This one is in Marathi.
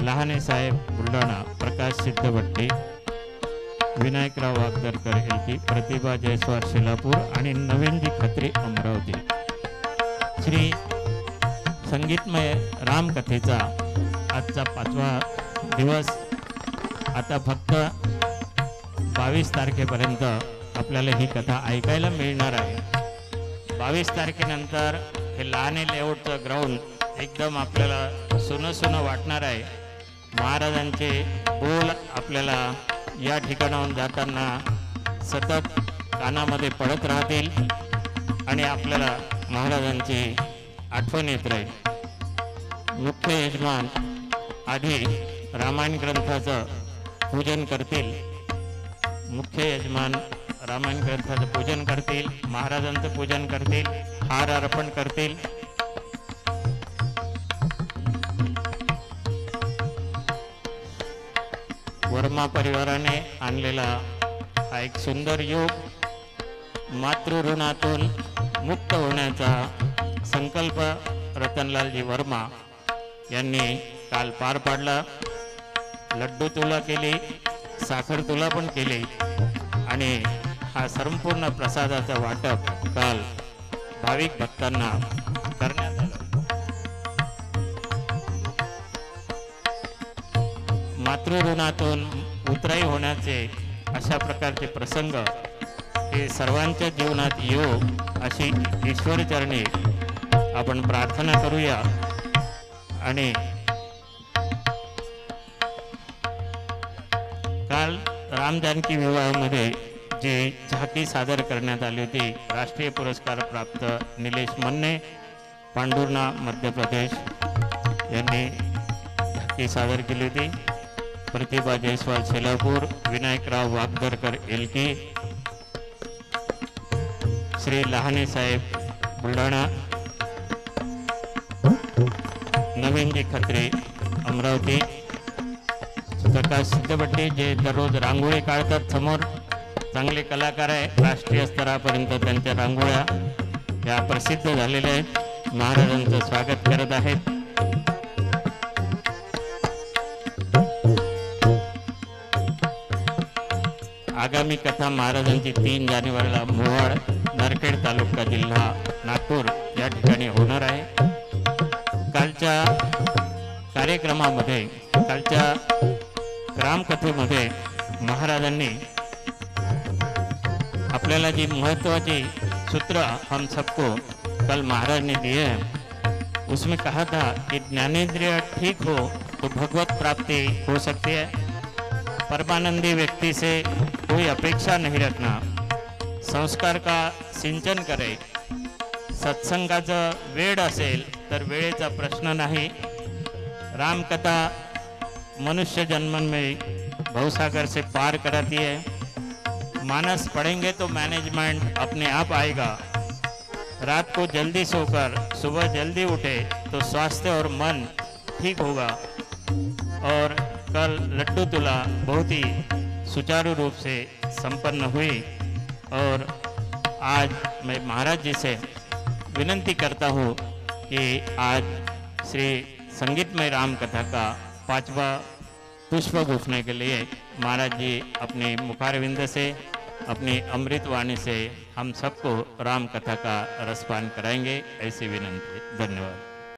लहाने साहेब बुलढाणा, प्रकाश सिद्धभट्टी, विनायकराव वागदरकर एलकी, प्रतिभा जयस्वार शिलापूर आणि नवीनजी खत्री अमरावती। श्री संगीतमय रामकथेचा आजचा 5वा दिवस। आता फक्त 22 तारखेपर्यंत आपल्याला ही कथा ऐकायला मिळणार आहे। 22 तारखेनंतर हे लहाने लेआउटचं ग्राउंड एकदम आपल्याला सुनं वाटणार आहे। महाराजांचे बोल आपल्याला या ठिकाणाहून जाताना सतत कानामध्ये पडत राहतील आणि आपल्याला महाराजांची आठवण येत राहील। मुख्य यजमान आधी रामायण ग्रंथाचं पूजन करतील। मुख्य यजमान रामायण ग्रंथाचं पूजन करतील, महाराजांचं पूजन करतील, हार अर्पण करतील। वर्मा परिवाराने आणलेला हा एक सुंदर योग मातृऋणातून मुक्त होण्याचा संकल्प रतनलालजी वर्मा यांनी काल पार पाडला। लड्डू तुला केली, साखर तुला पण केली आणि हा संपूर्ण प्रसादाचा वाटप काल भाविक भक्तांना करण्यात आलं। मातृऋणातून उतराई होण्याचे अशा प्रकारचे प्रसंग हे सर्वांच्या जीवनात येऊ अशी ईश्वरचरणी आपण प्रार्थना करूया। आणि काल रामजानकी विवाहामध्ये जी झाकी सादर करण्यात आली होती, राष्ट्रीय पुरस्कार प्राप्त निलेश मन्ने, पांढुर्णा, मध्य प्रदेश यांनी झाकी सादर केली होती। प्रतिभा जयस्वाल शेलापूर, विनायकराव वागदरकर एलकी, श्री लहाने साहेब बुलढाणा, नवीनजी खत्री अमरावती, प्रकाश सिद्धभट्टी जे दररोज रांगोळी काढतात, समोर चांगले कलाकार आहे, राष्ट्रीय स्तरापर्यंत त्यांच्या रांगोळ्या या प्रसिद्ध झालेल्या आहेत, महाराजांचं स्वागत करत आहेत। आगामी कथा महाराजांची 3 जानेवारीला मोहोळ, नरखेड तालुका, जिल्हा नागपूर या ठिकाणी होणार आहे। कालच्या कार्यक्रमामध्ये, कालच्या रामकथेमध्ये महाराजांनी आपल्याला जी महत्वाची सूत्र हम सबको कल महाराज ने दिए हैं, उसमें कहा था कि ज्ञानेंद्रिय ठीक हो तो भगवत प्राप्ति हो सकती है। परमानंदी व्यक्ति से कोई अपेक्षा नहीं रखना, संस्कार का सिंचन करे, सत्संगाचं वेळ असेल तर वेळेचा प्रश्न नाही। रामकथा मनुष्य जन्म में भवसागर से पार कराती है। मानस पढ़ेंगे तो मैनेजमेंट अपने आप आएगा। रात को जल्दी सोकर सुबह जल्दी उठे तो स्वास्थ्य और मन ठीक होगा। और कल लड्डू तुला बहुत ही सुचारू रूप से संपन्न हुई। और आज मैं महाराज जी से विनंती करता हूँ कि आज श्री संगीतमय राम कथा का 5वां पुष्प गुफने के लिए महाराज जी अपने मुखारविंद से, अपनी अमृत वाणी से हम सबको राम कथा का रसपान कराएंगे, ऐसी विनंती। धन्यवाद।